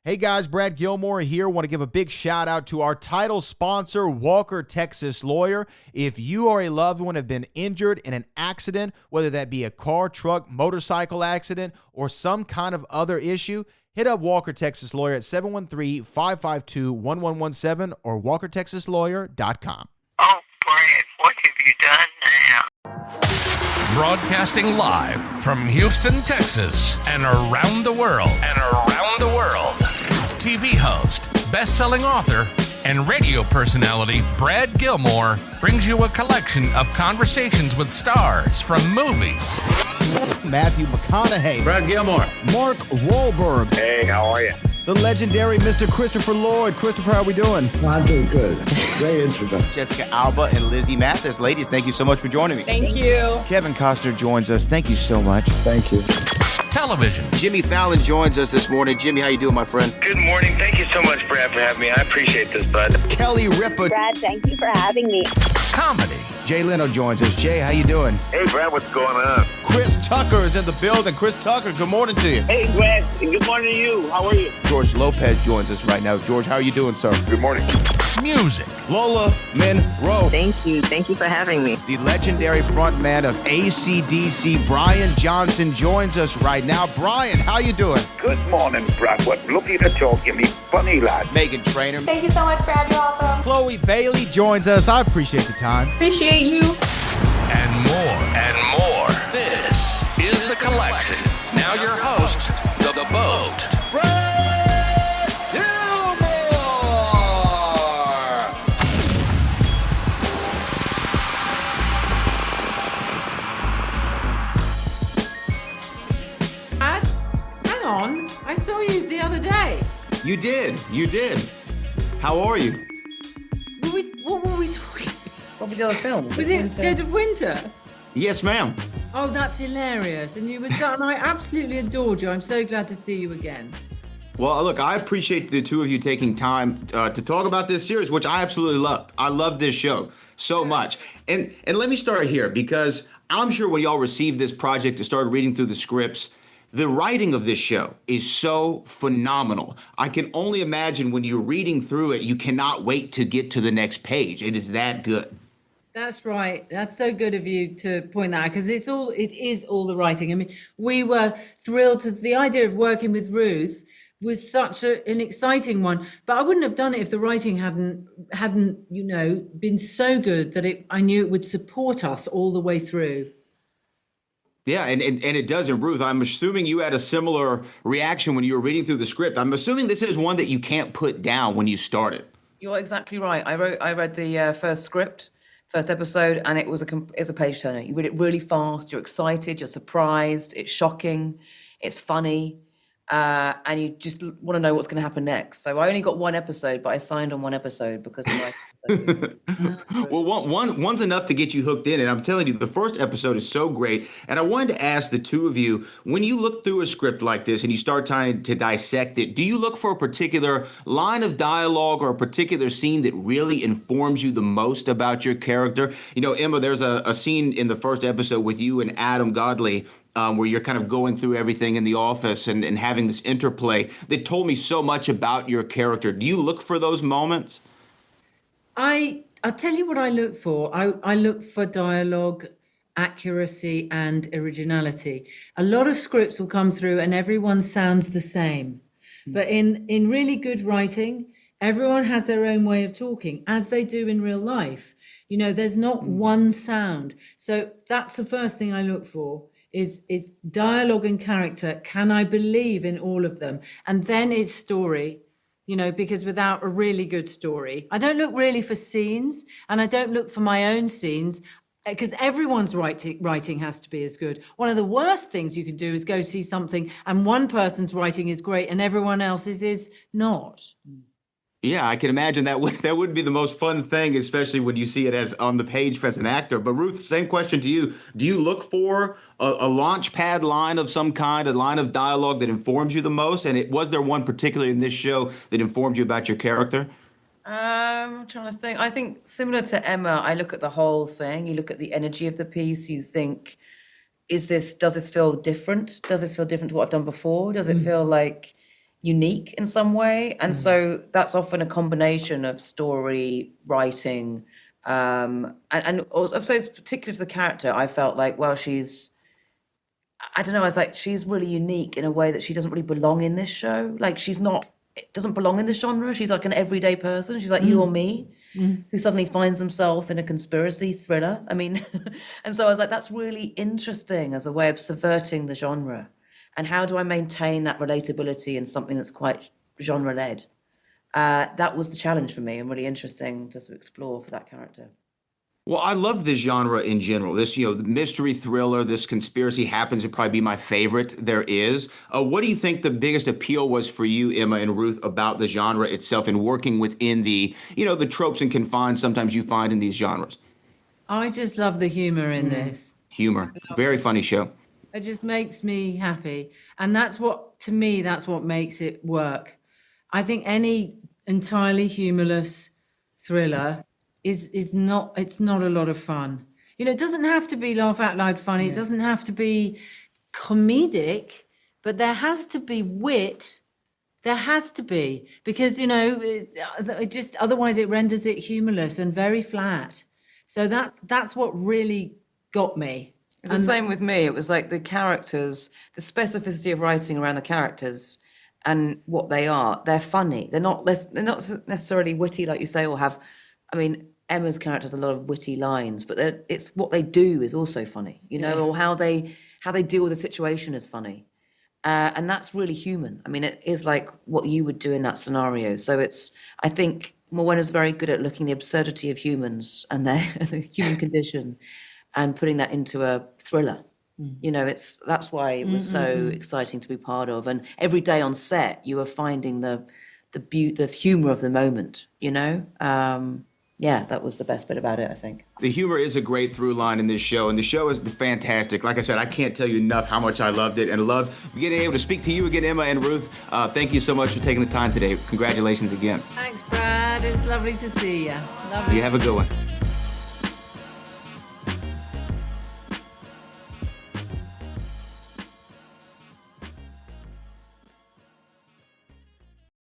Hey guys, Brad Gilmore here. Want to give a big shout out to our title sponsor, Walker Texas Lawyer. If you or a loved one have been injured in an accident, whether that be a car, truck, motorcycle accident, or some kind of other issue, hit up Walker Texas Lawyer at 713-552-1117 or walkertexaslawyer.com. Oh, Brad, what have you done now? Broadcasting live from Houston, Texas, and around the world. TV host, best-selling author, and radio personality Brad Gilmore brings you a collection of conversations with stars from movies. Matthew McConaughey. Brad Gilmore. Mark Wahlberg. Hey, how are you? The legendary Mr. Christopher Lloyd. Christopher, how are we doing? I'm doing good. Great introduction. Jessica Alba and Lizzie Mathis. Ladies, thank you so much for joining me. Thank you. Kevin Costner joins us. Thank you so much. Thank you. Television. Jimmy Fallon joins us this morning. Jimmy, how you doing, my friend? Good morning. Thank you so much, Brad, for having me. I appreciate this, bud. Kelly Ripa. Brad, thank you for having me. Comedy. Jay Leno joins us. Jay, how you doing? Hey, Brad, what's going on? Chris Tucker is in the building. Chris Tucker, good morning to you. Hey, Brad, and good morning to you. How are you? George Lopez joins us right now. George, how are you doing, sir? Good morning. Music. Lola Monroe. Thank you. Thank you for having me. The legendary frontman of AC/DC, Brian Johnson, joins us right now. Brian, how you doing? Good morning, Brad. What lovely to talk. You me funny lad. Megan Trainor. Thank you so much, Brad. You're awesome. Chloe Bailey joins us. I appreciate the time. Appreciate you. And more. This is The Collection. Now your host, The Boat. Brad Gilmore! Hang on. I saw you the other day. You did. How are you? What were we talking about? Probably the other film. Was it Dead of Winter? Yes, ma'am. Oh, that's hilarious. And I absolutely adored you. I'm so glad to see you again. Well, look, I appreciate the two of you taking time to talk about this series, which I absolutely loved. I love this show so much. And let me start here, because I'm sure when y'all received this project and started reading through the scripts, the writing of this show is so phenomenal. I can only imagine when you're reading through it, you cannot wait to get to the next page. It is that good. That's right. That's so good of you to point that out, because it is all the writing. I mean, we were thrilled to the idea of working with Ruth was such an exciting one, but I wouldn't have done it if the writing hadn't been so good that I knew it would support us all the way through. Yeah, and it does. And Ruth, I'm assuming you had a similar reaction when you were reading through the script. I'm assuming this is one that you can't put down when you start it. You're exactly right. I read the first episode, and it was a page turner. You read it really fast. You're excited. You're surprised. It's shocking. It's funny. And you just want to know what's going to happen next. So I only got one episode, but I signed on one episode because of my Well, one's enough to get you hooked in. And I'm telling you, the first episode is so great. And I wanted to ask the two of you, when you look through a script like this and you start trying to dissect it, do you look for a particular line of dialogue or a particular scene that really informs you the most about your character? You know, Emma, there's a scene in the first episode with you and Adam Godley where you're kind of going through everything in the office and having this interplay that told me so much about your character. Do you look for those moments? I'll tell you what I look for. I look for dialogue, accuracy, and originality. A lot of scripts will come through and everyone sounds the same. But in really good writing, everyone has their own way of talking, as they do in real life. You know, there's not one sound. So that's the first thing I look for. Is dialogue and character. Can I believe in all of them? And then it's story, you know, because without a really good story, I don't look really for scenes, and I don't look for my own scenes, because everyone's writing has to be as good. One of the worst things you can do is go see something and one person's writing is great and everyone else's is not. Yeah, I can imagine that would be the most fun thing, especially when you see it as on the page as an actor. But Ruth, same question to you. Do you look for a launch pad line of some kind, a line of dialogue that informs you the most? And was there one particularly in this show that informed you about your character? I'm trying to think. I think similar to Emma, I look at the whole thing. You look at the energy of the piece. You think, does this feel different? Does this feel different to what I've done before? Does it feel like unique in some way. And so that's often a combination of story, writing, and also, I suppose particularly to the character, I felt like, well, I don't know, I was like, she's really unique in a way that she doesn't really belong in this show. Like it doesn't belong in this genre. She's like an everyday person. She's like you or me, who suddenly finds themselves in a conspiracy thriller. I mean, and so I was like, that's really interesting as a way of subverting the genre. And how do I maintain that relatability in something that's quite genre-led? That was the challenge for me, and really interesting to explore for that character. Well, I love this genre in general. This, the mystery thriller, this conspiracy happens to probably be my favorite there is. What do you think the biggest appeal was for you, Emma and Ruth, about the genre itself and working within the tropes and confines sometimes you find in these genres? I just love the humor in this. Humor. Very funny show. It just makes me happy. And that's what makes it work. I think any entirely humorless thriller it's not a lot of fun. It doesn't have to be laugh out loud funny. It doesn't have to be comedic, but there has to be wit. There has to be, because, it just, otherwise it renders it humorless and very flat. So that's what really got me. It's the same with me. It was like the characters, the specificity of writing around the characters and what they are. They're funny. They're not necessarily witty, like you say, or have, Emma's character has a lot of witty lines, but it's what they do is also funny, or how they deal with the situation is funny. And that's really human. It is like what you would do in that scenario. So I think Mowena's very good at looking at the absurdity of humans and the human condition and putting that into a thriller. That's why it was so exciting to be part of. And every day on set, you were finding the humor of the moment, that was the best bit about it, I think. The humor is a great through line in this show, and the show is fantastic. Like I said, I can't tell you enough how much I loved it and loved getting able to speak to you again, Emma and Ruth. Thank you so much for taking the time today. Congratulations again. Thanks, Brad. It's lovely to see you. Lovely. You have a good one.